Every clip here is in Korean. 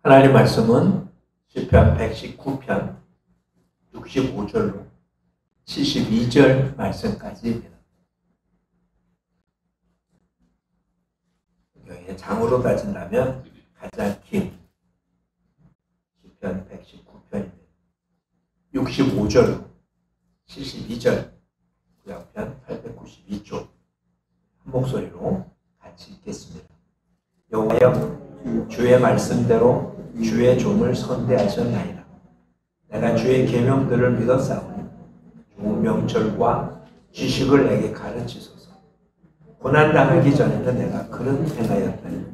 하나님 말씀은 시편 119편 65절로 72절 말씀까지입니다. 장으로 따진다면 가장 긴 시편 119편입니다. 65절로 72절 구약편 892쪽 한 목소리로 같이 읽겠습니다. 여호와여, 주의 말씀대로 주의 종을 선대하셨나이다. 내가 주의 계명들을 믿었사오니 좋은 명철과 지식을 내게 가르치소서. 고난당하기 전에는 내가 그릇 행하였더니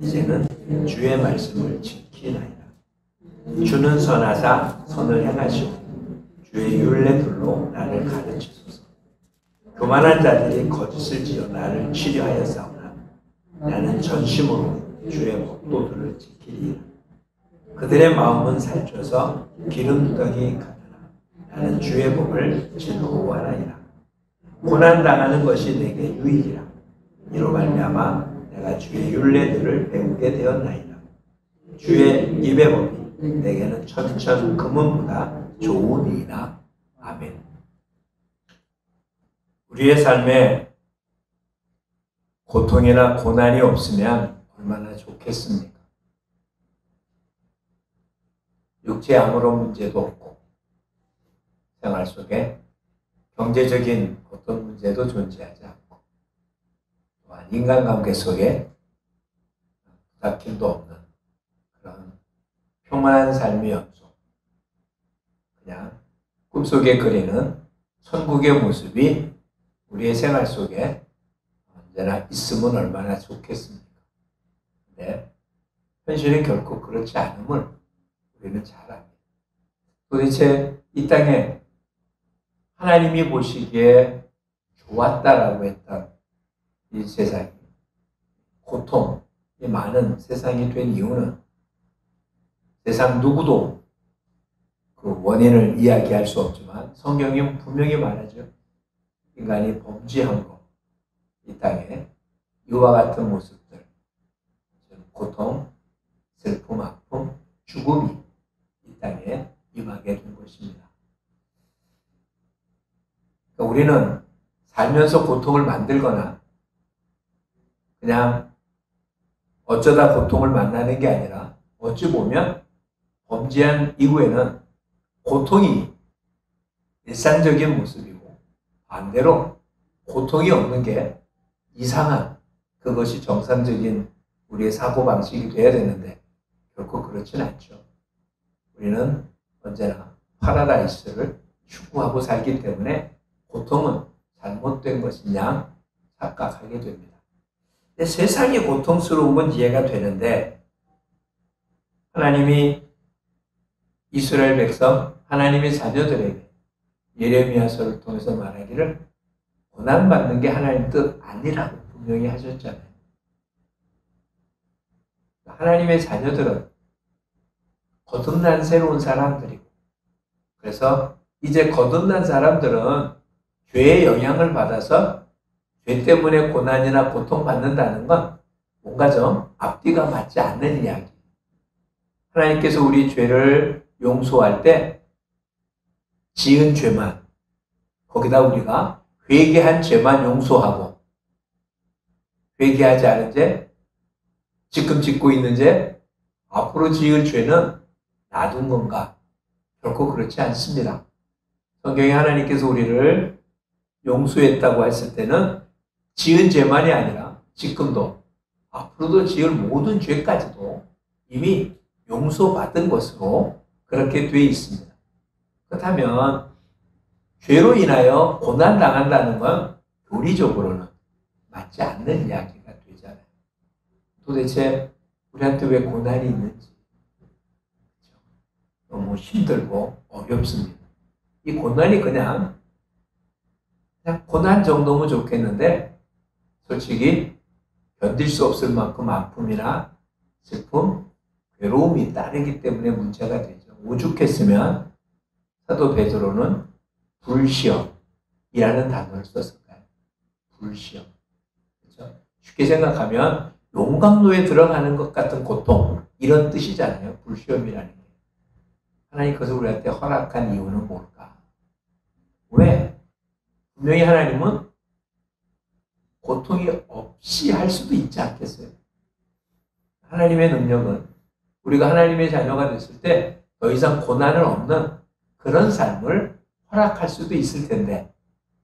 이제는 주의 말씀을 지키나이다. 주는 선하사 선을 행하시고 주의 율례들로 나를 가르치소서. 교만한 자들이 거짓을 지어 나를 치려하였사오나 나는 전심으로 주의 법도들을 지키리라. 그들의 마음은 살쪄서 기름덩이 같으나 나는 주의 법을 즐거워하나이다. 고난당하는 것이 내게 유익이라. 이로 말미암아 내가 주의 율례들을 배우게 되었나이다. 주의 입의 법이 내게는 천천 금은보다 좋으니이다. 아멘. 우리의 삶에 고통이나 고난이 없으면 얼마나 좋겠습니까? 육체에 아무런 문제도 없고 생활 속에 경제적인 어떤 문제도 존재하지 않고 또한 인간관계 속에 다툼도 없는 그런 평안한 삶의 연속, 그냥 꿈속에 그리는 천국의 모습이 우리의 생활 속에 언제나 있으면 얼마나 좋겠습니까? 근데 현실은 결코 그렇지 않음을 우리는 잘 압니다. 도대체 이 땅에 하나님이 보시기에 좋았다라고 했던 이 세상이 고통이 많은 세상이 된 이유는 세상 누구도 그 원인을 이야기할 수 없지만 성경이 분명히 말하죠. 인간이 범죄함으로 이 땅에 이와 같은 모습들, 고통, 슬픔, 아픔, 죽음이 이 땅에 임하게 된 것입니다. 그러니까 우리는 살면서 고통을 만들거나 그냥 어쩌다 고통을 만나는 게 아니라 어찌 보면 범죄한 이후에는 고통이 일상적인 모습이고 반대로 고통이 없는 게 이상한, 그것이 정상적인 우리의 사고방식이 되어야 되는데 결코 그렇진 않죠. 우리는 언제나 파라다이스를 추구하고 살기 때문에 고통은 잘못된 것인 양 착각하게 됩니다. 근데 세상이 고통스러운 건 이해가 되는데 하나님이 이스라엘 백성, 하나님의 자녀들에게 예레미야서를 통해서 말하기를 고난받는 게 하나님 뜻 아니라고 분명히 하셨잖아요. 하나님의 자녀들은 거듭난 새로운 사람들이고, 그래서 이제 거듭난 사람들은 죄의 영향을 받아서 죄 때문에 고난이나 고통받는다는 건 뭔가 좀 앞뒤가 맞지 않는 이야기. 하나님께서 우리 죄를 용서할 때 지은 죄만, 거기다 우리가 회개한 죄만 용서하고 회개하지 않은 죄, 지금 짓고 있는 죄, 앞으로 지을 죄는 놔둔 건가? 결코 그렇지 않습니다. 성경에 하나님께서 우리를 용서했다고 했을 때는 지은 죄만이 아니라 지금도 앞으로도 지을 모든 죄까지도 이미 용서받은 것으로 그렇게 되어 있습니다. 그렇다면 죄로 인하여 고난당한다는 건 교리적으로는 맞지 않는 이야기가 되잖아요. 도대체 우리한테 왜 고난이 있는지 너무 힘들고 어렵습니다. 이 고난이 그냥 고난 정도면 좋겠는데 솔직히 견딜 수 없을 만큼 아픔이나 슬픔, 괴로움이 따르기 때문에 문제가 되죠. 오죽했으면 사도 베드로는 불시험이라는 단어를 썼을까요? 불시험. 그렇죠? 쉽게 생각하면 용광로에 들어가는 것 같은 고통, 이런 뜻이잖아요. 불시험이라는 게. 하나님 그것을 우리한테 허락한 이유는 뭘까? 왜? 분명히 하나님은 고통이 없이 할 수도 있지 않겠어요? 하나님의 능력은 우리가 하나님의 자녀가 됐을 때 더 이상 고난은 없는 그런 삶을 허락할 수도 있을 텐데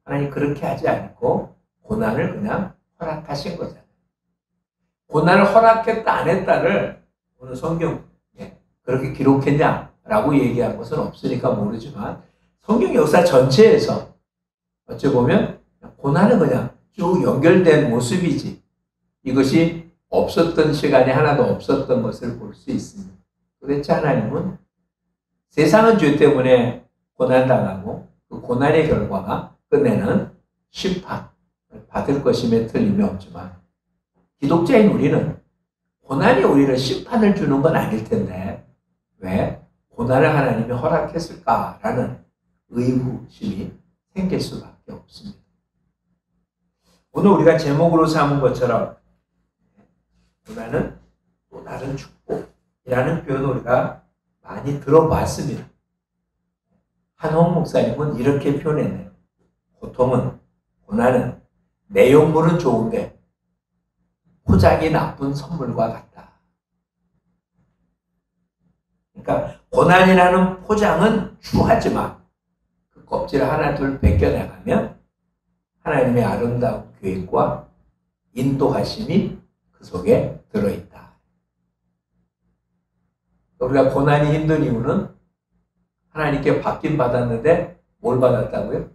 하나님 그렇게 하지 않고 고난을 그냥 허락하신 거잖아요. 고난을 허락했다 안 했다를 오늘 성경에 그렇게 기록했냐라고 얘기한 것은 없으니까 모르지만 성경 역사 전체에서 어찌 보면 고난은 그냥 쭉 연결된 모습이지 이것이 없었던 시간이 하나도 없었던 것을 볼 수 있습니다. 도대체 하나님은 세상은 죄 때문에 고난당하고 그 고난의 결과가 끝내는 심판을 받을 것임에 틀림이 없지만 기독자인 우리는 고난이 우리를 심판을 주는 건 아닐 텐데 왜 고난을 하나님이 허락했을까라는 의구심이 생길 수밖에 없습니다. 오늘 우리가 제목으로 삼은 것처럼 고난은 또 다른 축복이라는 표현을 우리가 많이 들어봤습니다. 한홍 목사님은 이렇게 표현했네요. 고통은, 고난은 내용물은 좋은데 포장이 나쁜 선물과 같다. 그러니까 고난이라는 포장은 추하지만 그 껍질을 하나 둘 벗겨나가면 하나님의 아름다운 계획과 인도하심이 그 속에 들어있다. 우리가 고난이 힘든 이유는 하나님께 받긴 받았는데 뭘 받았다고요?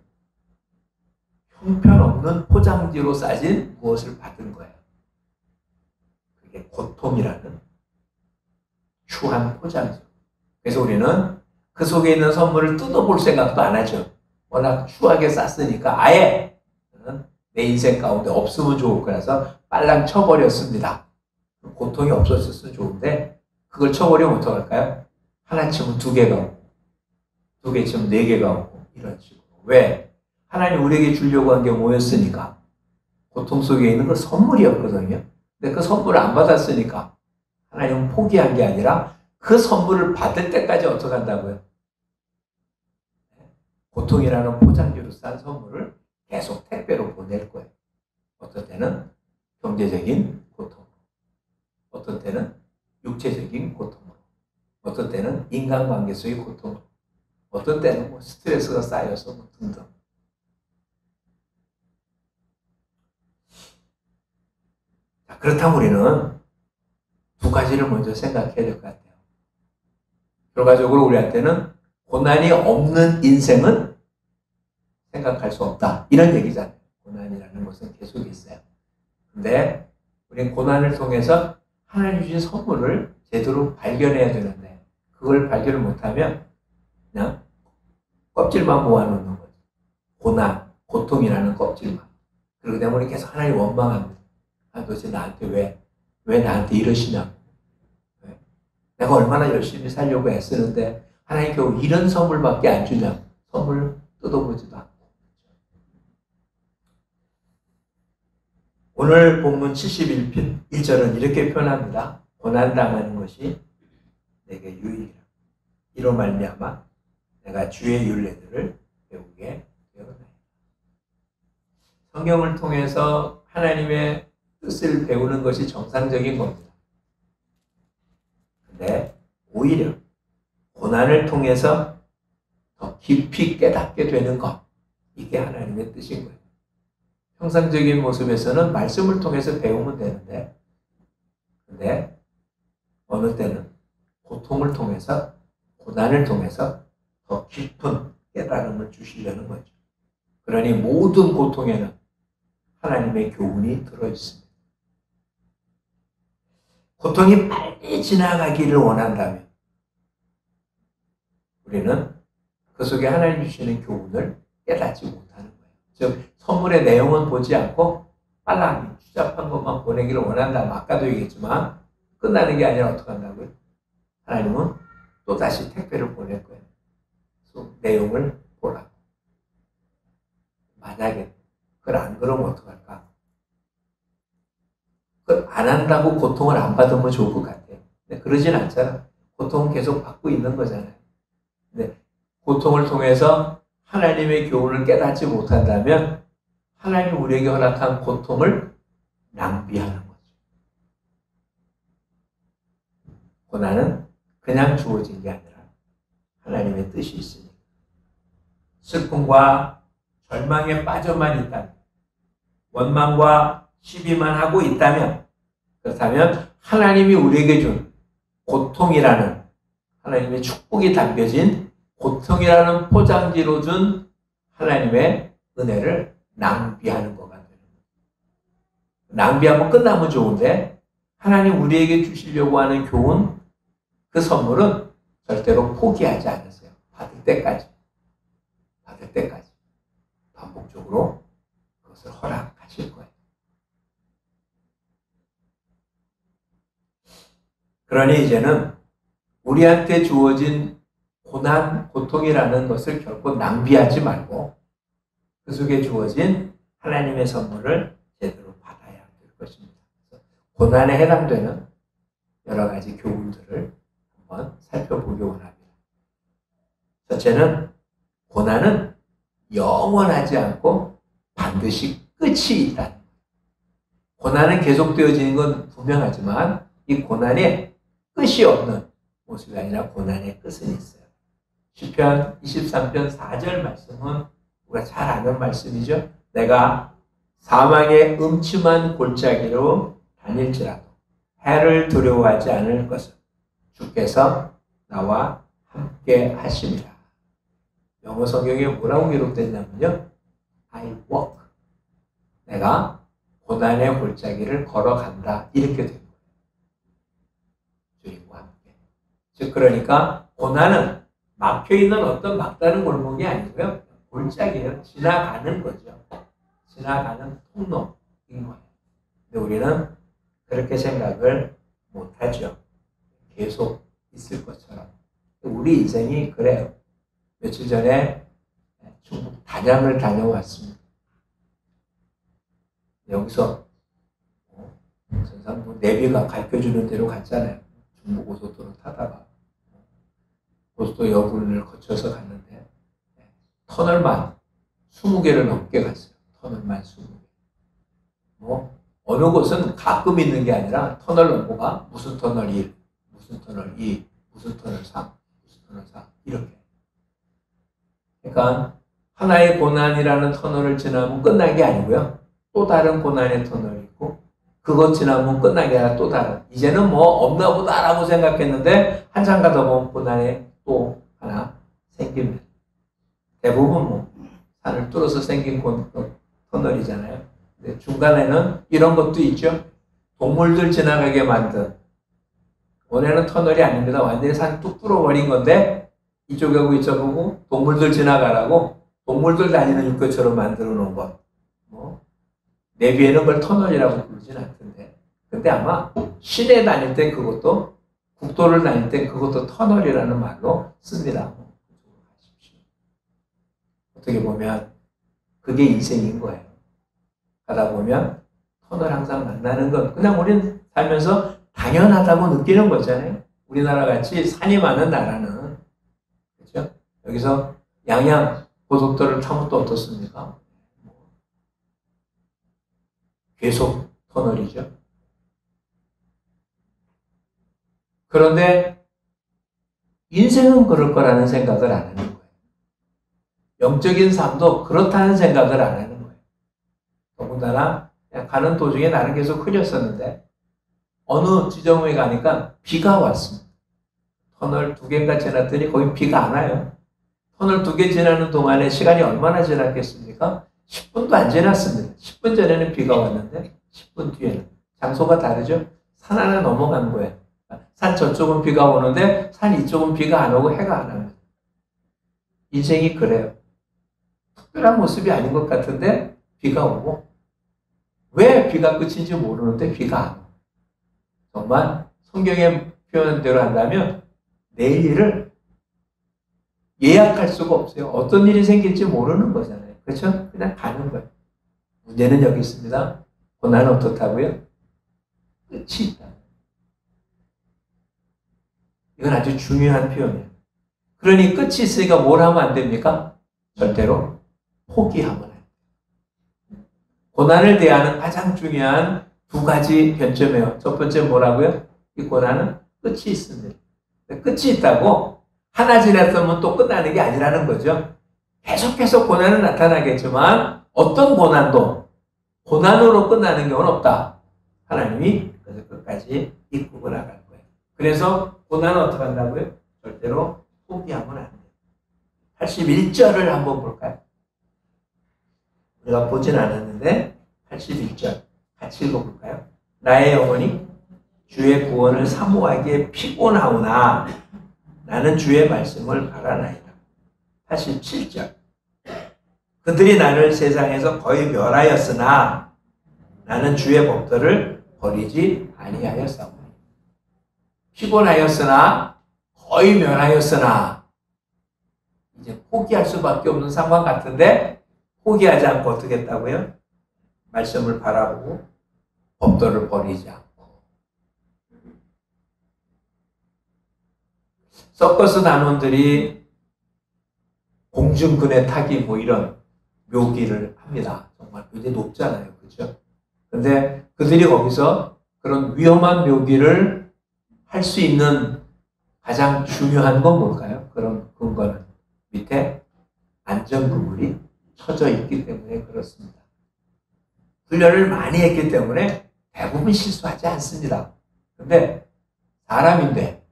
형편없는 포장지로 싸진 무엇을 받은 거예요. 그게 고통이라는 추한 포장지. 그래서 우리는 그 속에 있는 선물을 뜯어볼 생각도 안 하죠. 워낙 추하게 쌌으니까 아예 내 인생 가운데 없으면 좋을 거라서 빨랑 쳐버렸습니다. 고통이 없었으면 좋은데 그걸 쳐버리면 어떡할까요? 하나 치면 두 개가 오고 두 개 치면 네 개가 오고 이런 식으로. 왜? 하나님 우리에게 주려고 한 게 뭐였으니까? 고통 속에 있는 그 선물이었거든요. 근데 그 선물을 안 받았으니까 하나님은 포기한 게 아니라 그 선물을 받을 때까지 어떻게 한다고요? 고통이라는 포장지로 싼 선물을 계속 택배로 보낼 거예요. 어떤 때는 경제적인 고통, 어떤 때는 육체적인 고통으로, 어떤 때는 인간관계 속의 고통으로, 어떤 때는 뭐 스트레스가 쌓여서 뭐 등등. 자, 그렇다면 우리는 두 가지를 먼저 생각해야 될 것 같아요. 결과적으로 우리한테는 고난이 없는 인생은 생각할 수 없다. 이런 얘기잖아요. 고난이라는 것은 계속 있어요. 근데 우리는 고난을 통해서 하나님 주신 선물을 제대로 발견해야 되는데 그걸 발견을 못하면 그냥 껍질만 모아놓는 거죠. 고난, 고통이라는 껍질만. 그러게 되면 우리 계속 하나님 원망합니다. 아, 도대체 나한테 왜 나한테 이러시냐고. 왜? 내가 얼마나 열심히 살려고 애쓰는데 하나님 겨우 이런 선물밖에 안 주냐고. 선물 뜯어보지도 않고. 오늘 본문 71편 1절은 이렇게 표현합니다. 고난당하는 것이 내게 유익이라. 이로 말미암아 내가 주의 율례들을 배우게 되었나이다. 성경을 통해서 하나님의 뜻을 배우는 것이 정상적인 겁니다. 근데 오히려 고난을 통해서 더 깊이 깨닫게 되는 것, 이게 하나님의 뜻인 거예요. 형상적인 모습에서는 말씀을 통해서 배우면 되는데, 근데 어느 때는 고통을 통해서, 고난을 통해서 더 깊은 깨달음을 주시려는 거죠. 그러니 모든 고통에는 하나님의 교훈이 들어있습니다. 고통이 빨리 지나가기를 원한다면 우리는 그 속에 하나님 주시는 교훈을 깨닫지 못하는 거예요. 즉 선물의 내용은 보지 않고 빨리 추잡한 것만 보내기를 원한다면 아까도 얘기했지만 끝나는 게 아니라 어떻게 한다고요? 하나님은 또다시 택배를 보낼 거예요. 그래서 내용을 보라고. 만약에 그걸 안 그러면 어떡할까? 그걸 안 한다고 고통을 안 받으면 좋을 것 같아요. 근데 그러진 않잖아. 고통은 계속 받고 있는 거잖아요. 근데 고통을 통해서 하나님의 교훈을 깨닫지 못한다면 하나님 우리에게 허락한 고통을 낭비하는 거죠. 고난은 그냥 주어진 게 아니라 하나님의 뜻이 있으니까. 슬픔과 절망에 빠져만 있다면, 원망과 시비만 하고 있다면, 그렇다면 하나님이 우리에게 준 고통이라는, 하나님의 축복이 담겨진 고통이라는 포장지로 준 하나님의 은혜를 낭비하는 거가 되는 거예요. 낭비하면 끝나면 좋은데 하나님 우리에게 주시려고 하는 교훈, 그 선물은 절대로 포기하지 않으세요. 받을 때까지 반복적으로 그것을 허락하실 거예요. 그러니 이제는 우리한테 주어진 고난, 고통이라는 것을 결코 낭비하지 말고 그 속에 주어진 하나님의 선물을 제대로 받아야 될 것입니다. 고난에 해당되는 여러 가지 교훈들을 한번 살펴보기 원합니다. 첫째는 고난은 영원하지 않고 반드시 끝이 있다. 고난은 계속되어지는 건 분명하지만 이 고난에 끝이 없는 모습이 아니라 고난의 끝은 있어요. 시편 23편 4절 말씀은 우리가 잘 아는 말씀이죠. 내가 사망의 음침한 골짜기로 다닐지라도 해를 두려워하지 않을 것은 주께서 나와 함께 하심이라. 영어 성경에 뭐라고 기록됐냐면요. I walk. 내가 고난의 골짜기를 걸어간다. 이렇게 된 거예요. 주님과 함께. 즉 그러니까 고난은 막혀있는 어떤 막다른 골목이 아니고요. 골짜기예요. 지나가는 거죠. 지나가는 통로인 거예요. 근데 우리는 그렇게 생각을 못하죠. 계속 있을 것처럼. 우리 인생이 그래요. 며칠 전에 중국 단양을 다녀왔습니다. 여기서 전상 내비가 가르쳐주는 대로 갔잖아요. 중부 고속도로 타다가 고속도로 여군을 거쳐서 갔는데 터널만 20개를 넘게 갔어요. 터널만 20개. 뭐 어느 곳은 가끔 있는 게 아니라 터널 넘보가 무슨 터널 1, 무슨 터널 2, 무슨 터널 3, 무슨 터널 4 이렇게. 그러니까 하나의 고난이라는 터널을 지나면 끝난 게 아니고요. 또 다른 고난의 터널이 있고 그것 지나면 끝난 게 아니라 또 다른. 이제는 뭐 없나 보다라고 생각했는데 한참 가다 보면 고난이 또 하나 생깁니다. 대부분 뭐 산을 뚫어서 생긴 터널이잖아요. 근데 중간에는 이런 것도 있죠. 동물들 지나가게 만든. 원래는 터널이 아닙니다. 완전히 산 뚝 뚫어버린 건데 이쪽하고 이쪽하고 동물들 지나가라고 동물들 다니는 육교처럼 만들어 놓은 것. 뭐 내비에는 그걸 터널이라고 부르진 않던데. 근데 아마 시내 다닐 때 그것도 국도를 다닐 때 그것도 터널이라는 말로 씁니다. 어떻게 보면 그게 인생인 거예요. 가다 보면 터널 항상 만나는 건 그냥 우리는 살면서 당연하다고 느끼는 거잖아요. 우리나라 같이 산이 많은 나라는. 그렇죠? 여기서 양양 고속도로를 타면 또 어떻습니까? 계속 터널이죠. 그런데 인생은 그럴 거라는 생각을 안 하는 거예요. 영적인 삶도 그렇다는 생각을 안 하는 거예요. 더군다나 가는 도중에 나는 계속 흐렸었는데 어느 지점에 가니까 비가 왔습니다. 터널 2개인가 지났더니 거기 비가 안 와요. 터널 2개 지나는 동안에 시간이 얼마나 지났겠습니까? 10분도 안 지났습니다. 10분 전에는 비가 왔는데 10분 뒤에는. 장소가 다르죠? 산 하나 넘어간 거예요. 산 저쪽은 비가 오는데 산 이쪽은 비가 안 오고 해가 안 옵니다. 인생이 그래요. 특별한 모습이 아닌 것 같은데 비가 오고 왜 비가 끝인지 모르는데 비가 안 오고 정말 성경의 표현대로 한다면 내일 일을 예약할 수가 없어요. 어떤 일이 생길지 모르는 거잖아요. 그렇죠? 그냥 가는 거예요. 문제는 여기 있습니다. 고난은 어떻다고요? 끝이 있다. 이건 아주 중요한 표현이에요. 그러니 끝이 있으니까 뭘 하면 안 됩니까? 절대로 포기하면 안 돼요. 고난을 대하는 가장 중요한 두 가지 변점이에요. 첫 번째 뭐라고요? 이 고난은 끝이 있습니다. 끝이 있다고 하나 지났으면 또 끝나는 게 아니라는 거죠. 계속해서 고난은 나타나겠지만 어떤 고난도 고난으로 끝나는 경우는 없다. 하나님이 그래서 끝까지 이끌고 나갈 거예요. 그래서 고난은 어떻게 한다고요? 절대로 포기하면 안 돼요. 81절을 한번 볼까요? 우리가 보진 않았는데 81절 같이 읽어볼까요? 나의 영혼이 주의 구원을 사모하기에 피곤하오나 나는 주의 말씀을 바라나이다. 87절 그들이 나를 세상에서 거의 멸하였으나 나는 주의 법도를 버리지 아니하였사오니. 피곤하였으나 거의 멸하였으나 이제 포기할 수밖에 없는 상황 같은데 포기하지 않고 어떻게 했다고요? 말씀을 바라보고 법도를 버리지 않고. 서커스 단원들이 공중근에 타기 뭐 이런 묘기를 합니다. 정말 굉장히 높잖아요. 그렇죠? 근데 그들이 거기서 그런 위험한 묘기를 할 수 있는 가장 중요한 건 뭘까요? 그런 근거는 밑에 안전구물이 쳐져 있기 때문에 그렇습니다. 훈련을 많이 했기 때문에 대부분 실수하지 않습니다. 근데 사람인데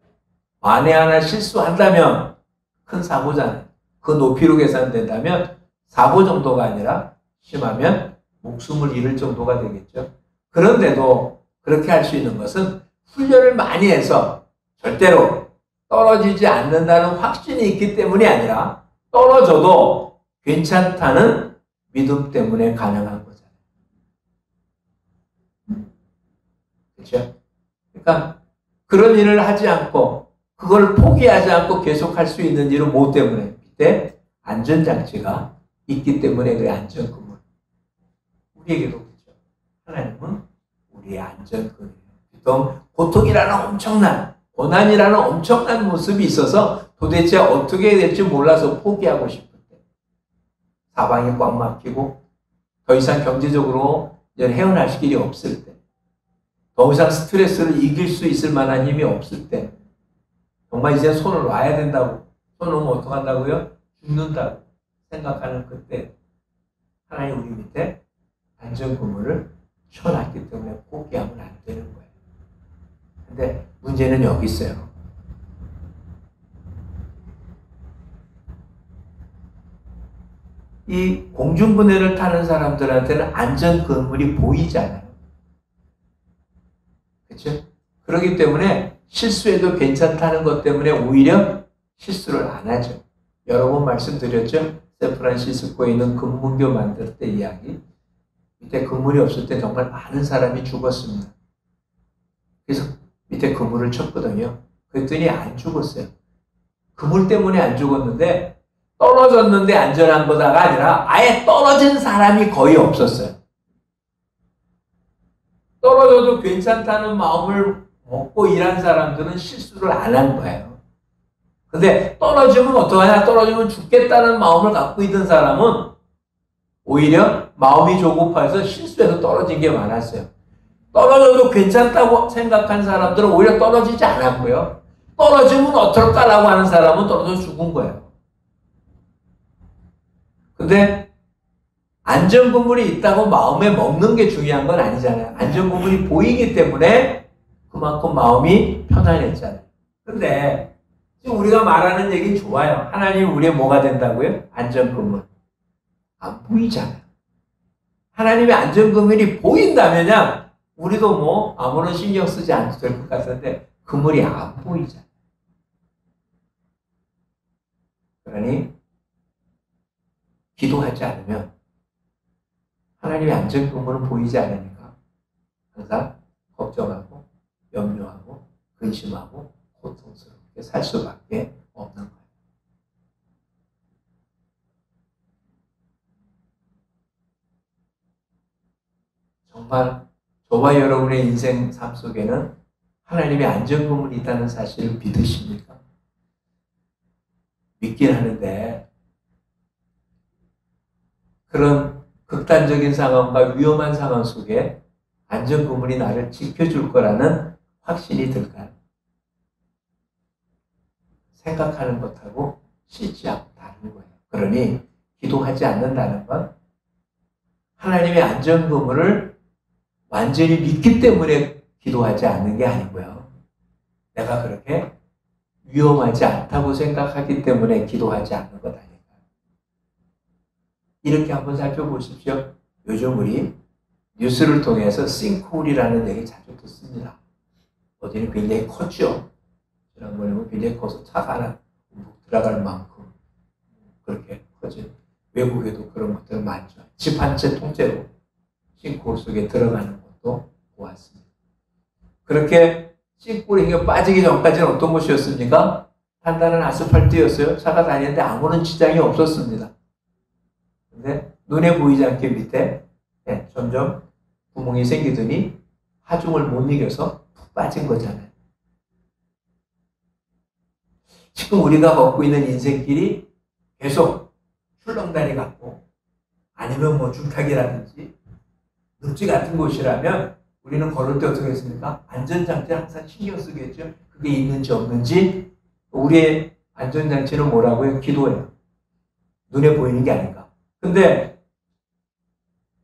만에 하나 실수한다면 큰 사고잖아요. 그 높이로 계산된다면 사고 정도가 아니라 심하면 목숨을 잃을 정도가 되겠죠. 그런데도 그렇게 할 수 있는 것은 훈련을 많이 해서 절대로 떨어지지 않는다는 확신이 있기 때문이 아니라 떨어져도 괜찮다는 믿음 때문에 가능한 거잖아요. 그렇죠? 그러니까 그런 일을 하지 않고 그걸 포기하지 않고 계속할 수 있는 일은 뭐 때문에? 밑에 안전장치가 있기 때문에 그래 안전근무. 우리에게도 그렇죠. 하나님은 우리의 안전근무예요. 보통 고통이라는 엄청난 고난이라는 엄청난 모습이 있어서 도대체 어떻게 해야 될지 몰라서 포기하고 싶을 때 사방이 꽉 막히고 더 이상 경제적으로 헤어날 길이 없을 때 더 이상 스트레스를 이길 수 있을 만한 힘이 없을 때 정말 이제 손을 놔야 된다고 손을 놓으면 어떡한다고요? 죽는다고 생각하는 그때 하나님 우리 밑에 안전근무를 쳐놨기 때문에 포기하면 안 되는 거예요. 근데 문제는 여기 있어요. 이 공중분해를 타는 사람들한테는 안전근물이 보이잖아요. 그렇죠? 그렇기 때문에 실수해도 괜찮다는 것 때문에 오히려 실수를 안 하죠. 여러 번 말씀드렸죠? 샌프란시스코에 있는 금문교 만들 때 이야기. 밑에 그물이 없을 때 정말 많은 사람이 죽었습니다. 그래서 밑에 그물을 쳤거든요. 그랬더니 안 죽었어요. 그물 때문에 안 죽었는데 떨어졌는데 안전한 거다가 아니라 아예 떨어진 사람이 거의 없었어요. 떨어져도 괜찮다는 마음을 먹고 일한 사람들은 실수를 안 한 거예요. 근데 떨어지면 어떡하냐? 떨어지면 죽겠다는 마음을 갖고 있던 사람은 오히려 마음이 조급해서 실수해서 떨어진 게 많았어요. 떨어져도 괜찮다고 생각한 사람들은 오히려 떨어지지 않았고요. 떨어지면 어떨까라고 하는 사람은 떨어져 죽은 거예요. 근데 안전구물이 있다고 마음에 먹는 게 중요한 건 아니잖아요. 안전구물이 보이기 때문에 그만큼 마음이 편안했잖아요. 근데 지금 우리가 말하는 얘기 좋아요. 하나님 우리의 뭐가 된다고요? 안전구물. 안 보이잖아요. 하나님의 안전구물이 보인다면야 우리도 뭐 아무런 신경 쓰지 않아도 될 것 같은데 그물이 안 보이잖아요. 그러니 기도하지 않으면 하나님의 안전구물은 보이지 않으니까 항상 걱정하고 염려하고 근심하고 고통스럽게 살 수밖에 없는 거예요. 정말 저와 여러분의 인생 삶 속에는 하나님의 안전금을 있다는 사실을 믿으십니까? 믿긴 하는데 그런 극단적인 상황과 위험한 상황 속에 안전그물이 나를 지켜줄 거라는 확신이 들까요? 생각하는 것하고 실지하고 다른 거예요. 그러니 기도하지 않는다는 건 하나님의 안전그물을 완전히 믿기 때문에 기도하지 않는 게 아니고요. 내가 그렇게 위험하지 않다고 생각하기 때문에 기도하지 않는 것 아닐까요? 이렇게 한번 살펴보십시오. 요즘 우리 뉴스를 통해서 싱크홀이라는 얘기 자주 듣습니다. 어디는 굉장히 컸죠. 지난번에 굉장히 커서 차가 하나 들어갈 만큼 그렇게 커진 외국에도 그런 것들 많죠. 집 한 채 통째로 싱크홀 속에 들어가는 것도 보았습니다. 그렇게 싱크홀에 빠지기 전까지는 어떤 곳이었습니까? 단단한 아스팔트였어요. 차가 다니는데 아무런 지장이 없었습니다. 근데 눈에 보이지 않게 밑에 점점 구멍이 생기더니 하중을 못 이겨서 푹 빠진 거잖아요. 지금 우리가 걷고 있는 인생길이 계속 출렁다리 같고 아니면 뭐 줄타기라든지 늪지 같은 곳이라면 우리는 걸을 때 어떻게 했습니까? 안전장치를 항상 신경 쓰겠죠. 그게 있는지 없는지. 우리의 안전장치는 뭐라고요? 기도예요. 눈에 보이는 게 아닌가. 근데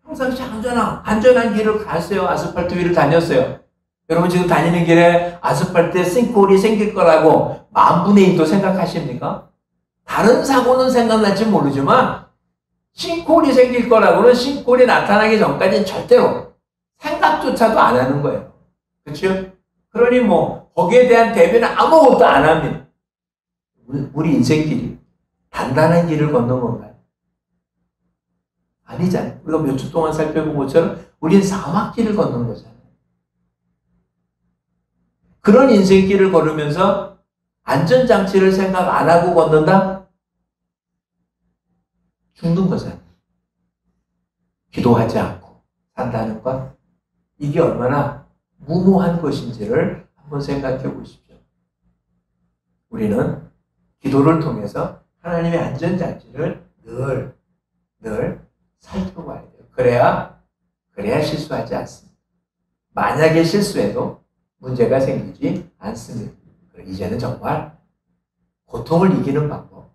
평상시 안전한 길을 갔어요. 아스팔트 위를 다녔어요. 여러분 지금 다니는 길에 아스팔트에 싱크홀이 생길 거라고 10,000분의 1도 생각하십니까? 다른 사고는 생각날지 모르지만 싱크홀이 생길 거라고는 싱크홀이 나타나기 전까지는 절대로 생각조차도 안 하는 거예요. 그렇죠? 그러니 뭐 거기에 대한 대비는 아무것도 안 합니다. 우리 인생길이 단단한 길을 걷는 건가요? 아니잖아요. 우리가 몇 주 동안 살펴본 것처럼 우리는 사막길을 걷는 거잖아요. 그런 인생길을 걸으면서 안전장치를 생각 안 하고 걷는다? 죽는 거잖아요. 기도하지 않고 산다는 것, 이게 얼마나 무모한 것인지를 한번 생각해 보십시오. 우리는 기도를 통해서 하나님의 안전장치를 늘 살펴봐야 돼요. 그래야 실수하지 않습니다. 만약에 실수해도 문제가 생기지 않습니다. 이제는 정말 고통을 이기는 방법,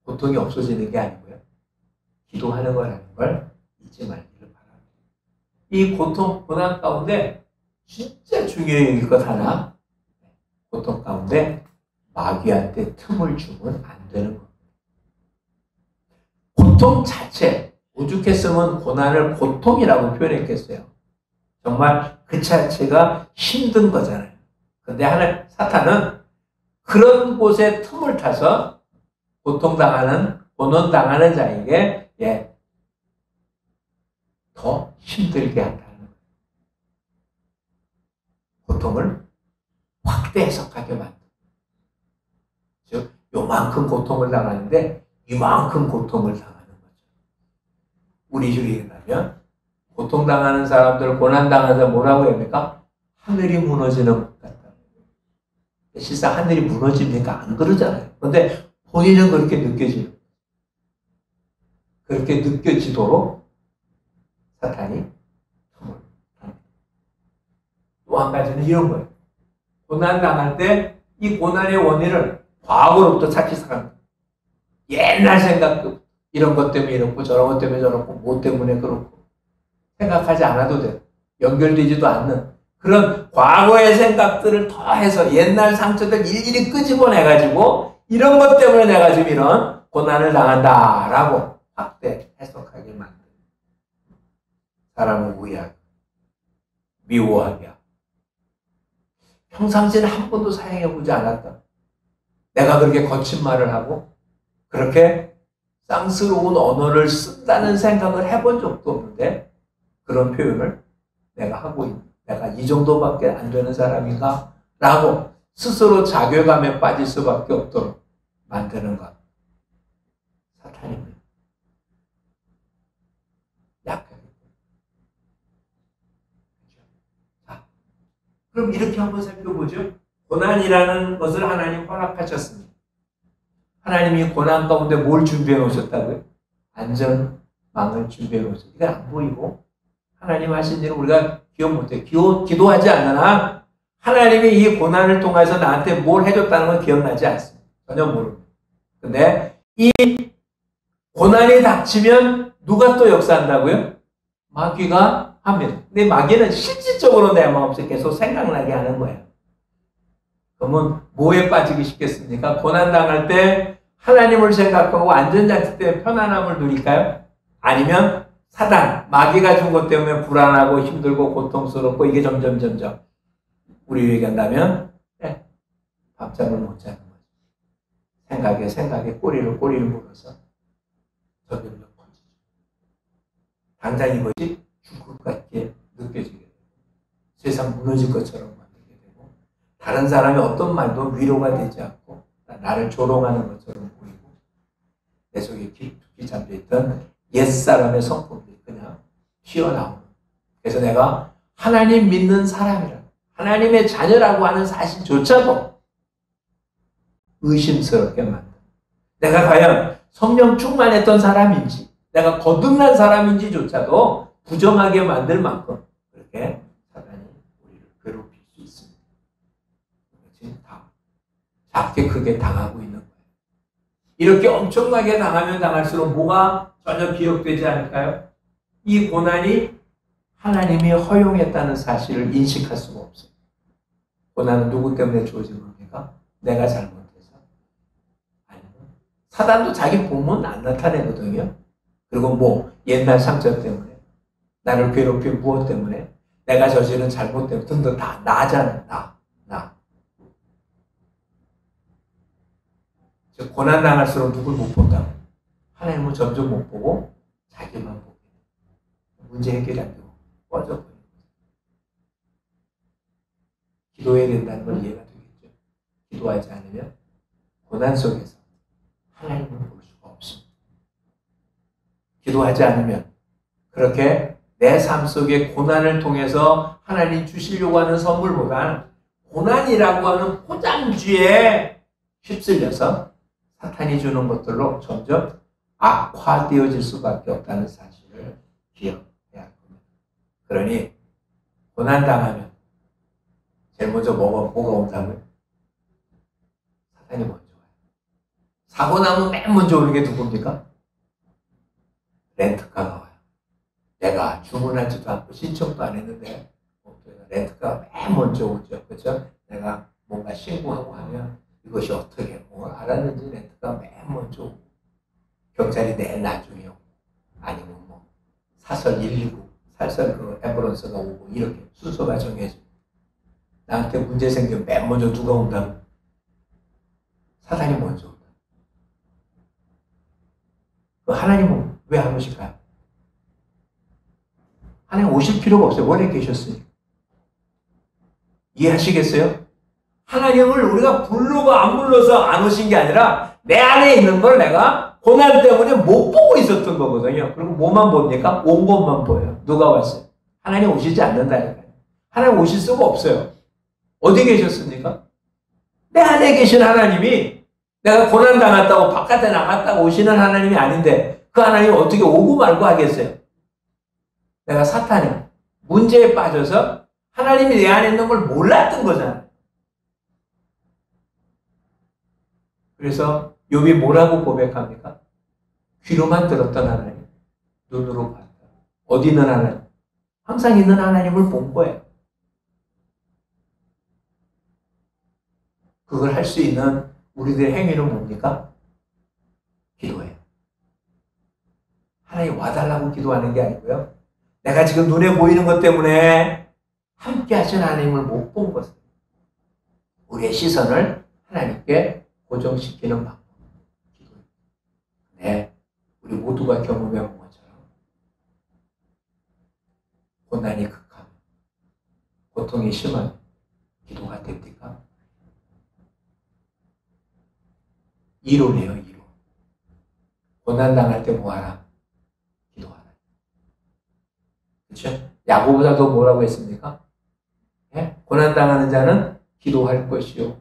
고통이 없어지는 게 아니고요. 기도하는 거라는 걸 잊지 말기를 바랍니다. 이 고통, 고난 가운데 진짜 중요한 것 하나, 고통 가운데 마귀한테 틈을 주면 안 되는 겁니다. 고통 자체, 오죽했으면 고난을 고통이라고 표현했겠어요. 정말 그 자체가 힘든 거잖아요. 근데 사탄은 그런 곳에 틈을 타서 고난당하는 자에게 더 힘들게 한다는 거예요. 고통을 확대 해석하게 만듭니다. 즉, 요만큼 고통을 당하는데 이만큼 고통을 당하는 거죠. 우리 주의에 가면 고통당하는 사람들, 고난당하는 사람 뭐라고 합니까? 하늘이 무너지는 것 같다. 실상 하늘이 무너집니까? 안 그러잖아요. 그런데 본인은 그렇게 느껴져요. 그렇게 느껴지도록 사탄이 틈을 탑니다. 또 한 가지는 이런 거예요. 고난당할 때 이 고난의 원인을 과거로부터 찾기 시작합니다. 옛날 생각, 이런 것 때문에 이렇고 저런 것 때문에 저렇고 뭐 때문에 그렇고 생각하지 않아도 돼요. 연결되지도 않는 그런 과거의 생각들을 더해서 옛날 상처들 일일이 끄집어내가지고 이런 것 때문에 내가 지금 이런 고난을 당한다라고 확대 해석하게 만듭니다. 사람을 우애하게, 미워하게 하고 평상시에는 한 번도 사용해보지 않았다. 내가 그렇게 거친 말을 하고 그렇게 쌍스러운 언어를 쓴다는 생각을 해본 적도 없는데 그런 표현을 내가 하고 있는, 내가 이 정도밖에 안 되는 사람인가? 라고 스스로 자괴감에 빠질 수밖에 없도록 만드는 것. 사탄입니다. 약하게. 자, 그럼 이렇게 한번 살펴보죠. 고난이라는 것을 하나님 허락하셨습니다. 하나님이 고난 가운데 뭘 준비해 놓으셨다고요? 안전망을 준비해 놓으셨어요. 이건 안 보이고 하나님 하신 일을 우리가 기억 못해요. 기도하지 않으나 하나님이 이 고난을 통해서 나한테 뭘 해줬다는 건 기억나지 않습니다. 전혀 모릅니다. 근데 이 고난이 닥치면 누가 또 역사한다고요? 마귀가 합니다. 근데 마귀는 실질적으로 내 마음속에 계속 생각나게 하는 거예요. 그러면 뭐에 빠지기 쉽겠습니까? 고난당할 때 하나님을 생각하고 안전장치 때문에 편안함을 누릴까요? 아니면 사단, 마귀가 준 것 때문에 불안하고 힘들고 고통스럽고 이게 점점 우리에게 한다면 밤잠을 못 자는 거죠. 생각에 꼬리를 물어서 점점 커지죠. 당장 이것이 죽을 것 같게 느껴지게 되고 세상 무너질 것처럼 만들게 되고 다른 사람의 어떤 말도 위로가 되지 않고 나를 조롱하는 것처럼 보이고 내 속에 깊이 잠겨있던 옛사람의 성품들이 그냥 튀어나오는. 그래서 내가 하나님 믿는 사람이라 하나님의 자녀라고 하는 사실조차도 의심스럽게 만든다. 내가 과연 성령 충만했던 사람인지 내가 거듭난 사람인지조차도 부정하게 만들 만큼 그렇게 사단이 우리를 괴롭힐 수 있습니다. 지금 다 작게 크게 당하고 있는 거예요. 이렇게 엄청나게 당하면 당할수록 뭐가 전혀 기억되지 않을까요? 이 고난이 하나님이 허용했다는 사실을 인식할 수가 없어요. 고난은 누구 때문에 주어진 겁니까? 내가 잘못해서. 아니면 사단도 자기 본문 안 나타내거든요. 그리고 뭐 옛날 상처 때문에 나를 괴롭힌 무엇 때문에 내가 저지른 잘못 때문에 등등 다 나잖아. 나. 즉 고난 당할수록 누굴 못 본다. 하나님은 점점 못 보고 자기만 보게 돼. 문제 해결이 안 되고 꺼져버리는 거죠. 기도해야 된다는 걸 이해가 되겠죠. 기도하지 않으면 고난 속에서 하나님을 볼 수가 없습니다. 기도하지 않으면 그렇게 내 삶 속에 고난을 통해서 하나님 주시려고 하는 선물보다는 고난이라고 하는 포장지에 휩쓸려서 사탄이 주는 것들로 점점 악화되어질 수밖에 없다는 사실을 기억해야 할 겁니다. 그러니 고난당하면 제일 먼저 뭐가 온다고요? 사탄이 먼저 와요. 사고 나면 맨 먼저 오는 게 누굽니까? 렌트카가 와요. 내가 주문하지도 않고 신청도 안 했는데 렌트카가 맨 먼저 오죠. 그렇죠? 내가 뭔가 신고하고 하면 이것이 어떻게 뭘 알았는지 렌트카가 맨 먼저 오고 경찰이 내일 나중에 오고 아니면 뭐 사설 119 살살 그 앰뷸런스가 오고 이렇게 순서가 정해져. 나한테 문제 생기면 맨 먼저 누가 온다고? 사탄이 먼저 온다. 그 하나님은 왜 안 오실까요? 하나님 오실 필요가 없어요. 원래 계셨으니까. 이해하시겠어요? 하나님을 우리가 부르고 안 불러서 안 오신 게 아니라 내 안에 있는 걸 내가 고난 때문에 못 보고 있었던 거거든요. 그리고 뭐만 봅니까? 온 것만 보여요. 누가 왔어요? 하나님 오시지 않는다니까요. 하나님 오실 수가 없어요. 어디 계셨습니까? 내 안에 계신 하나님이 내가 고난 당했다고 바깥에 나갔다고 오시는 하나님이 아닌데 그 하나님이 어떻게 오고 말고 하겠어요? 내가 사탄이 문제에 빠져서 하나님이 내 안에 있는 걸 몰랐던 거잖아요. 그래서 욥이 뭐라고 고백합니까? 귀로만 들었던 하나님, 눈으로 봤다. 어디 있는 하나님? 항상 있는 하나님을 본 거예요. 그걸 할 수 있는 우리들의 행위는 뭡니까? 기도예요. 하나님 와달라고 기도하는 게 아니고요. 내가 지금 눈에 보이는 것 때문에 함께 하신 하나님을 못 본 것을 우리의 시선을 하나님께 고정시키는 방법. 기도입니다. 네, 우리 모두가 경험해본 것처럼 고난이 극하면 고통이 심한 기도가 됩니까? 이론이에요, 이론. 고난당할 때 뭐하라? 기도하라. 그렇죠? 야고보다 더 뭐라고 했습니까? 네? 고난당하는 자는 기도할 것이요.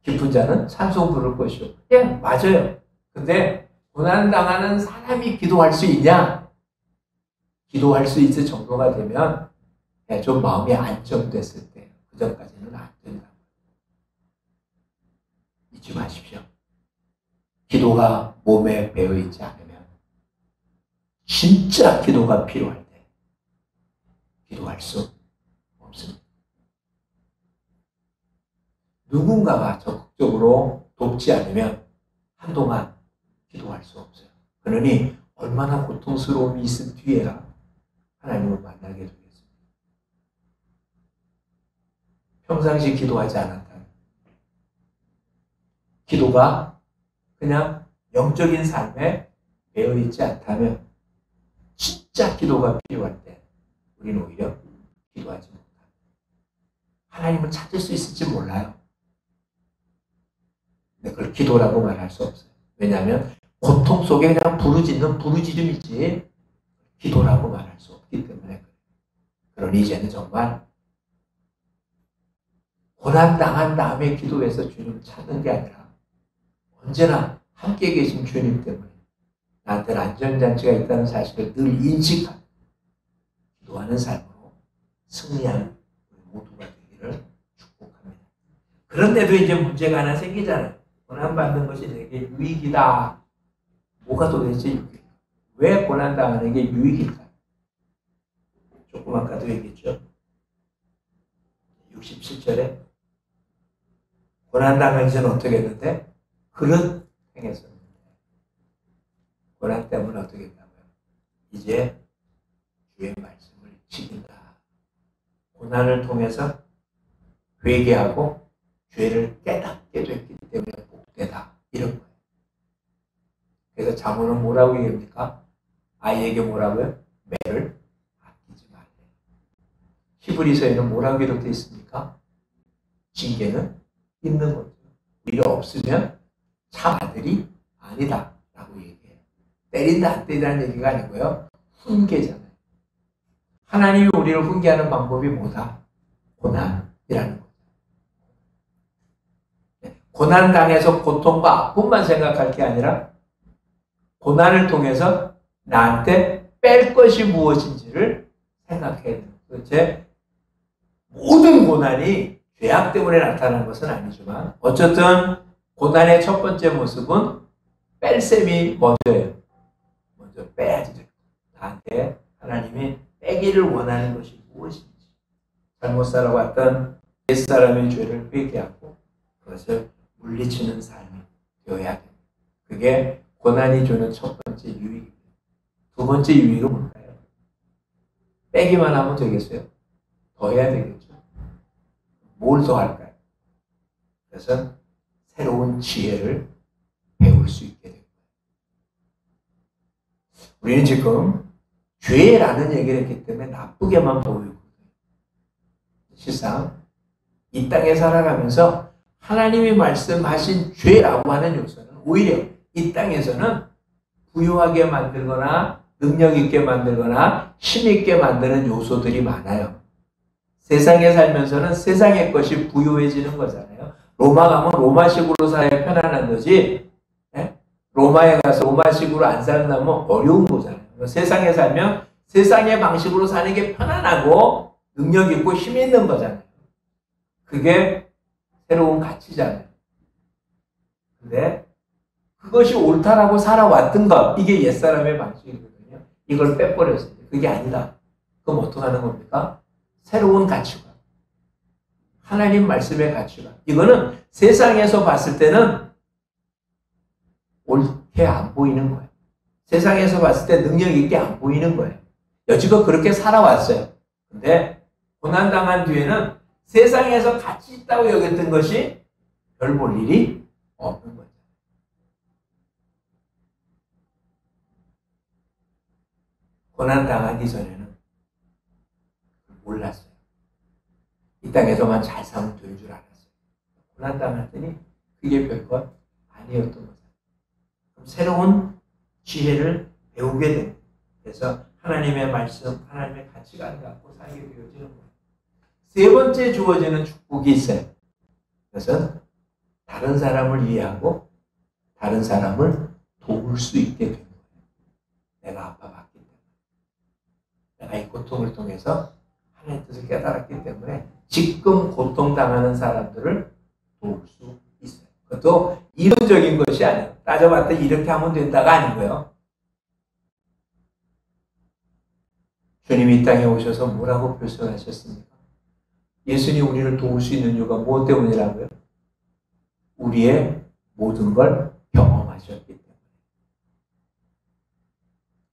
기쁜 자는 찬송 부를 것이요. 예, 맞아요. 근데 고난당하는 사람이 기도할 수 있냐? 기도할 수 있을 정도가 되면 좀 마음이 안정됐을 때, 그 전까지는 안 된다. 잊지 마십시오. 기도가 몸에 배어있지 않으면 진짜 기도가 필요할 때 기도할 수 없습니다. 누군가가 적극적으로 돕지 않으면 한동안 기도할 수 없어요. 그러니 얼마나 고통스러움이 있은 뒤에야 하나님을 만나게 되겠습니다. 평상시 기도하지 않았다면, 기도가 그냥 영적인 삶에 배어있지 않다면, 진짜 기도가 필요할 때 우리는 오히려 기도하지 못합니다. 하나님을 찾을 수 있을지 몰라요. 근데 그걸 기도라고 말할 수 없어요. 왜냐하면 고통 속에 그냥 부르짖는 부르짖음이지 기도라고 말할 수 없기 때문에 그래요. 그러니 이제는 정말 고난당한 다음에 기도해서 주님을 찾는 게 아니라 언제나 함께 계신 주님 때문에 나한테는 안전장치가 있다는 사실을 늘 인식하고 기도하는 삶으로 승리하는 모두가 되기를 축복합니다. 그런데도 이제 문제가 하나 생기잖아요. 고난받는 것이 내게 유익이다. 뭐가 도대체 유익일까? 왜 고난당하는 게 유익일까? 조금 아까도 얘기했죠. 67절에 고난당하기 전에 어떻게 했는데? 그릇 행했었는데 고난 때문에 어떻게 했다고요? 이제 주의 말씀을 지킨다. 고난을 통해서 회개하고 죄를 깨닫게 됐기 때문에 복되다. 이런 거예요. 그래서 잠언은 뭐라고 얘기합니까? 아이에게 뭐라고요? 매를 아끼지 말래. 히브리서에는 뭐라고 기록되어 있습니까? 징계는 있는 거죠. 오히려 없으면 참 아들이 아니다 라고 얘기해요. 때린다 안 때리다는 얘기가 아니고요. 훈계잖아요. 하나님이 우리를 훈계하는 방법이 뭐다? 고난이라는 거죠. 고난당해서 고통과 아픔만 생각할 게 아니라 고난을 통해서 나한테 뺄 것이 무엇인지를 생각해야 돼요. 도대체 모든 고난이 죄악 때문에 나타나는 것은 아니지만 어쨌든 고난의 첫 번째 모습은 뺄 셈이 먼저예요. 먼저 빼야지 돼요. 나한테 하나님이 빼기를 원하는 것이 무엇인지 잘못 살아왔던 옛사람의 죄를 회개하고 그것을 물리치는 삶이 되어야 됩니다. 그게 고난이 주는 첫 번째 유익입니다. 두 번째 유익은 뭘까요? 빼기만 하면 되겠어요? 더 해야 되겠죠. 뭘 더 할까요? 그래서 새로운 지혜를 배울 수 있게 됩니다. 우리는 지금 죄라는 얘기를 했기 때문에 나쁘게만 보이거든요. 실상 이 땅에 살아가면서 하나님이 말씀하신 죄라고 하는 요소는 오히려 이 땅에서는 부유하게 만들거나 능력 있게 만들거나 힘 있게 만드는 요소들이 많아요. 세상에 살면서는 세상의 것이 부유해지는 거잖아요. 로마 가면 로마식으로 살아야 편안한 거지. 예? 로마에 가서 로마식으로 안 살려면 어려운 거잖아요. 세상에 살면 세상의 방식으로 사는 게 편안하고 능력 있고 힘 있는 거잖아요. 그게 새로운 가치잖아요. 근데 그것이 옳다라고 살아왔던 것, 이게 옛사람의 방식이거든요. 이걸 빼버렸어요. 그게 아니다. 그럼 어떻게 하는 겁니까? 새로운 가치관. 하나님 말씀의 가치관. 이거는 세상에서 봤을 때는 옳게 안 보이는 거예요. 세상에서 봤을 때 능력 있게 안 보이는 거예요. 여지껏 그렇게 살아왔어요. 근데 고난당한 뒤에는 세상에서 가치 있다고 여겼던 것이 별 볼 일이 없는 거죠. 고난당하기 전에는 몰랐어요. 이 땅에서만 잘 살면 될 줄 알았어요. 고난당했더니 그게 별것 아니었던 거죠. 그럼 새로운 지혜를 배우게 됩니다. 그래서 하나님의 말씀, 하나님의 가치관을 갖고 살게 되어지는 거예요. 세 번째 주어지는 축복이 있어요. 그것은 다른 사람을 이해하고 다른 사람을 도울 수 있게 되는 거예요. 내가 아파봤기 때문에. 내가 이 고통을 통해서 하나님의 뜻을 깨달았기 때문에 지금 고통당하는 사람들을 도울 수 있어요. 그것도 이론적인 것이 아니에요. 따져봤더니 이렇게 하면 된다가 아니고요. 주님이 이 땅에 오셔서 뭐라고 표현하셨습니까? 예수님이 우리를 도울 수 있는 이유가 무엇 때문이라고요? 우리의 모든 걸 경험하셨기 때문에.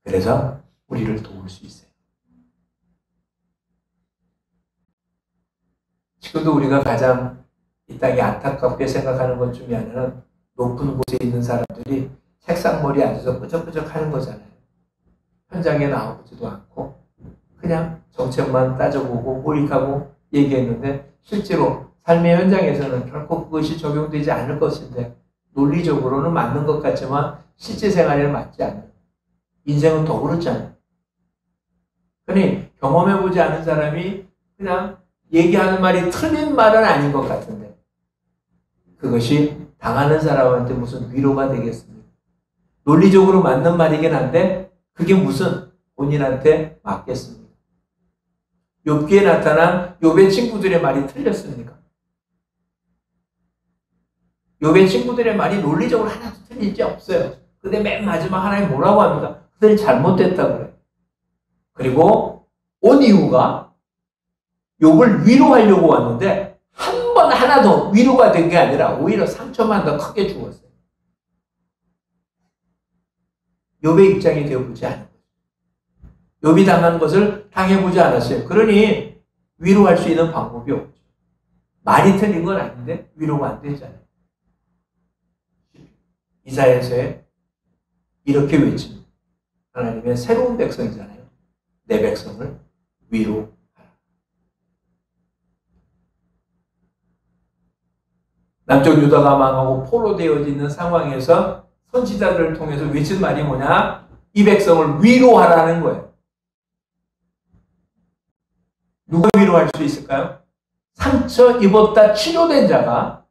그래서 우리를 도울 수 있어요. 지금도 우리가 가장 이 땅에 안타깝게 생각하는 것 중에 하나는 높은 곳에 있는 사람들이 책상머리에 앉아서 끄적끄적 하는 거잖아요. 현장에 나오지도 않고 그냥 정책만 따져보고 모익하고 얘기했는데 실제로 삶의 현장에서는 결코 그것이 적용되지 않을 것인데 논리적으로는 맞는 것 같지만 실제 생활에는 맞지 않아요. 인생은 더 그렇잖아요. 그러니 경험해보지 않은 사람이 그냥 얘기하는 말이 틀린 말은 아닌 것 같은데 그것이 당하는 사람한테 무슨 위로가 되겠습니까? 논리적으로 맞는 말이긴 한데 그게 무슨 본인한테 맞겠습니까? 욥기에 나타난 욥의 친구들의 말이 틀렸습니까? 욥의 친구들의 말이 논리적으로 하나도 틀린 게 없어요. 근데 맨 마지막 하나님 뭐라고 합니까? 그들이 잘못됐다고 그래요. 그리고 온 이유가 욥을 위로하려고 왔는데 한 번 하나도 위로가 된 게 아니라 오히려 상처만 더 크게 주었어요. 욥의 입장이 되어보지 않은 거죠. 욥이 당한 것을 당해보지 않았어요. 그러니 위로할 수 있는 방법이 없죠. 말이 틀린 건 아닌데 위로가 안 되잖아요. 이사야서에 이렇게 외칩니다. 하나님의 새로운 백성이잖아요. 내 백성을 위로하라. 남쪽 유다가 망하고 포로되어 있는 상황에서 선지자들을 통해서 외친 말이 뭐냐? 이 백성을 위로하라는 거예요. 누가 위로할 수 있을까요? 상처 입었다 치료된 자가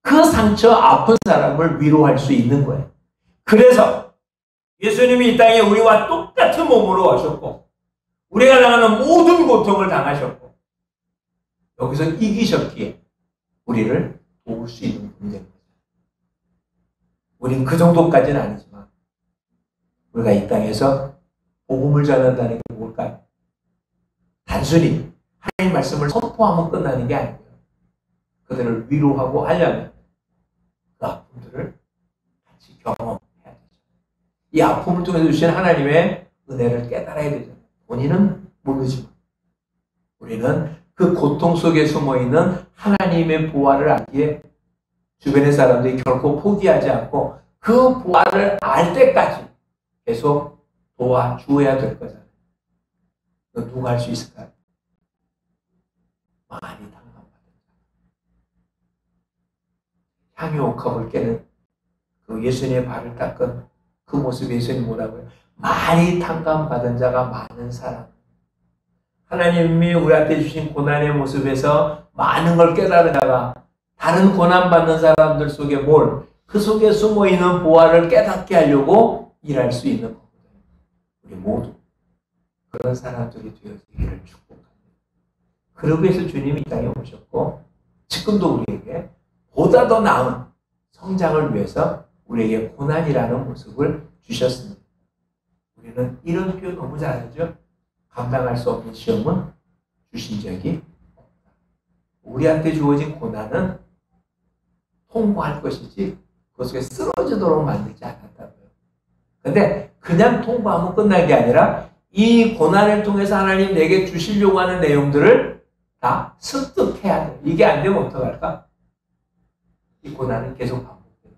그 상처 아픈 사람을 위로할 수 있는 거예요. 그래서 예수님이 이 땅에 우리와 똑같은 몸으로 오셨고 우리가 당하는 모든 고통을 당하셨고 여기서 이기셨기에 우리를 도울 수 있는 분이 된 거죠. 우리는 그 정도까지는 아니지만 우리가 이 땅에서 복음을 전한다는 게 뭘까요? 단순히 하나님 말씀을 선포하면 끝나는 게 아니고요. 그들을 위로하고 하려면 그 아픔들을 같이 경험해야 되죠. 이 아픔을 통해서 주신 하나님의 은혜를 깨달아야 되죠. 본인은 모르지만 우리는 그 고통 속에 숨어있는 하나님의 보화를 알기에 주변의 사람들이 결코 포기하지 않고 그 보화를 알 때까지 계속 도와주어야 될 거잖아요. 누가 할 수 있을까요? 많이 당감받은 자. 향유옥합을 깨는 그 예수님의 발을 닦은 그 모습에 예수님 뭐라고요? 많이 당감받은 자가 많은 사람. 하나님이 우리한테 주신 고난의 모습에서 많은 걸 깨달은 자가 다른 고난받는 사람들 속에 그 속에 숨어있는 보화를 깨닫게 하려고 일할 수 있는 거거든요. 우리 모두 그런 사람들이 되어지기를 축복합니다. 그러기 위해서 주님이 이 땅에 오셨고 지금도 우리에게 보다 더 나은 성장을 위해서 우리에게 고난이라는 모습을 주셨습니다. 우리는 이런 표현 너무 잘하죠? 감당할 수 없는 시험은 주신 적이 없다. 우리한테 주어진 고난은 통과할 것이지 그 속에 쓰러지도록 만들지 않았다고요. 근데 그냥 통과하면 끝난 게 아니라 이 고난을 통해서 하나님 내게 주시려고 하는 내용들을 다 습득해야 돼. 이게 안 되면 어떡할까? 이 고난은 계속 반복되는 거예요.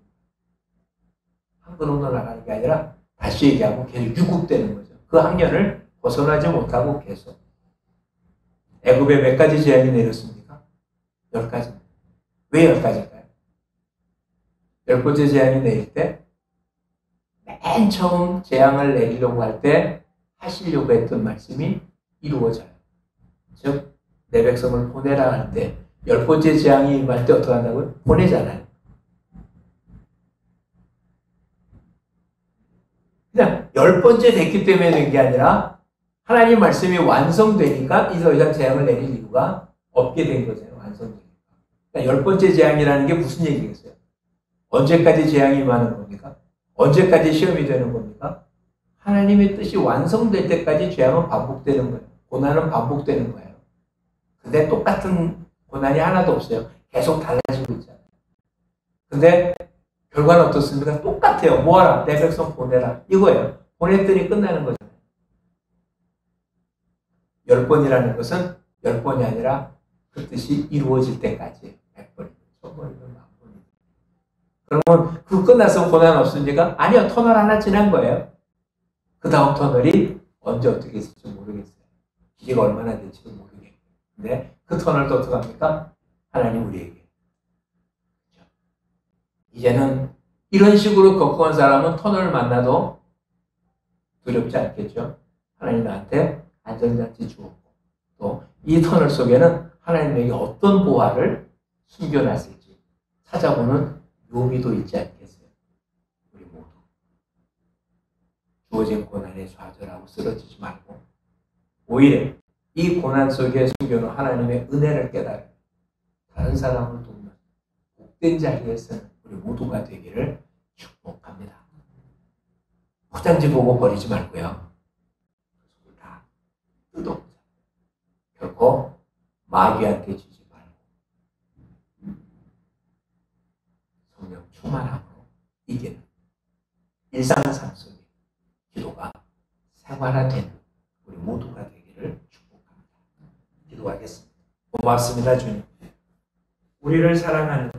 한 걸음 더 나가는 게 아니라 다시 얘기하면 계속 유급되는 거죠. 그 학년을 벗어나지 못하고 계속. 애굽에 몇 가지 재앙이 내렸습니까? 10가지. 왜 10가지일까요? 10번째 재앙이 내릴 때 맨 처음 재앙을 내리려고 할 때 하시려고 했던 말씀이 이루어져요. 즉 내 백성을 보내라 할 때, 10번째 재앙이 임할 때 어떻게 한다고요? 보내잖아요. 그냥 10번째 됐기 때문에 된 게 아니라 하나님 말씀이 완성되니까 이 더 이상 재앙을 내릴 이유가 없게 된 거죠. 완성되니까. 그러니까 10번째 재앙이라는 게 무슨 얘기겠어요? 언제까지 재앙이 임하는 겁니까? 언제까지 시험이 되는 겁니까? 하나님의 뜻이 완성될 때까지 재앙은 반복되는 거예요. 고난은 반복되는 거예요. 근데 똑같은 고난이 하나도 없어요. 계속 달라지고 있잖아요. 근데 결과는 어떻습니까? 똑같아요. 뭐하라? 내 백성 보내라. 이거예요. 보냈더니 끝나는 거잖아요. 10번이라는 것은 10번이 아니라 그 뜻이 이루어질 때까지 100번이고 1000번이고 10,000번이고. 그러면 그 끝나서 고난 없으니까 아니요. 터널 하나 지난 거예요. 그 다음 터널이 언제 어떻게 있을지 모르겠어요. 길이가 얼마나 될지도 모르겠어요. 근데 그 터널도 어떻게 합니까? 하나님 우리에게. 그렇죠? 이제는 이런 식으로 겪어온 사람은 터널을 만나도 두렵지 않겠죠. 하나님 나한테 안전장치 주었고 또 이 터널 속에는 하나님에게 어떤 보화를 숨겨놨을지 찾아보는 묘미도 있지 않겠어요. 우리 모두 주어진 고난에 좌절하고 쓰러지지 말고 오히려 이 고난 속에 숨겨놓은 하나님의 은혜를 깨달아 다른 사람을 돕는 복된 자리에 서는 우리 모두가 되기를 축복합니다. 포장지 보고 버리지 말고요. 속을 다 뜯어보자. 결코 마귀한테 지지 말고 성령 충만함으로 이기는 일상상 속에 기도가 생활화되는 우리 모두가 되기를 축복합니다. 기도하겠습니다. 고맙습니다, 주님. 우리를 사랑하는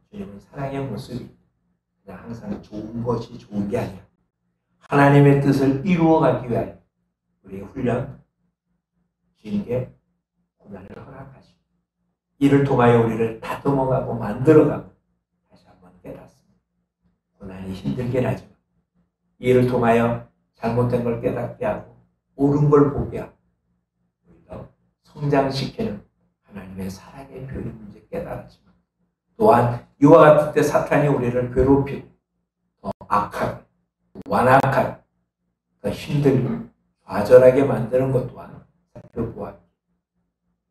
주님은 사랑의 모습이 그냥 항상 좋은 것이 좋은 게 아니라 하나님의 뜻을 이루어가기 위하여 우리의 훈련, 징계, 고난을 허락하시고 이를 통하여 우리를 다듬어가고 만들어가고 다시 한번 깨닫습니다. 고난이 힘들긴 하지만 이를 통하여 잘못된 걸 깨닫게 하고 옳은 걸 보게 하고 우리가 성장시키는 하나님의 사랑의 표현인지 깨달았지만 또한 이와 같을 때 사탄이 우리를 괴롭히고 더 악하게 완악하게 더 힘들게 좌절하게 만드는 것 또한 살펴보아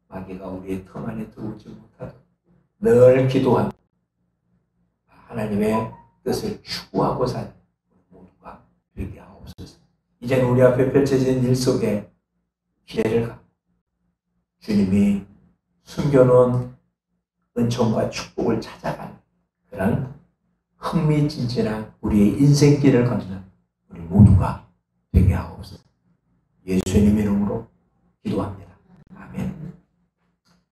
마귀가 우리의 틈 안에 들어오지 못하도록 늘 기도하며 하나님의 뜻을 추구하고 사는 모두가 되게 하옵소서. 이제는 우리 앞에 펼쳐진 일 속에 기회를 갖고 주님이 숨겨놓은 은총과 축복을 찾아가는 그런 흥미진진한 우리의 인생길을 걷는 우리 모두가 되게 하옵소서. 예수님 이름으로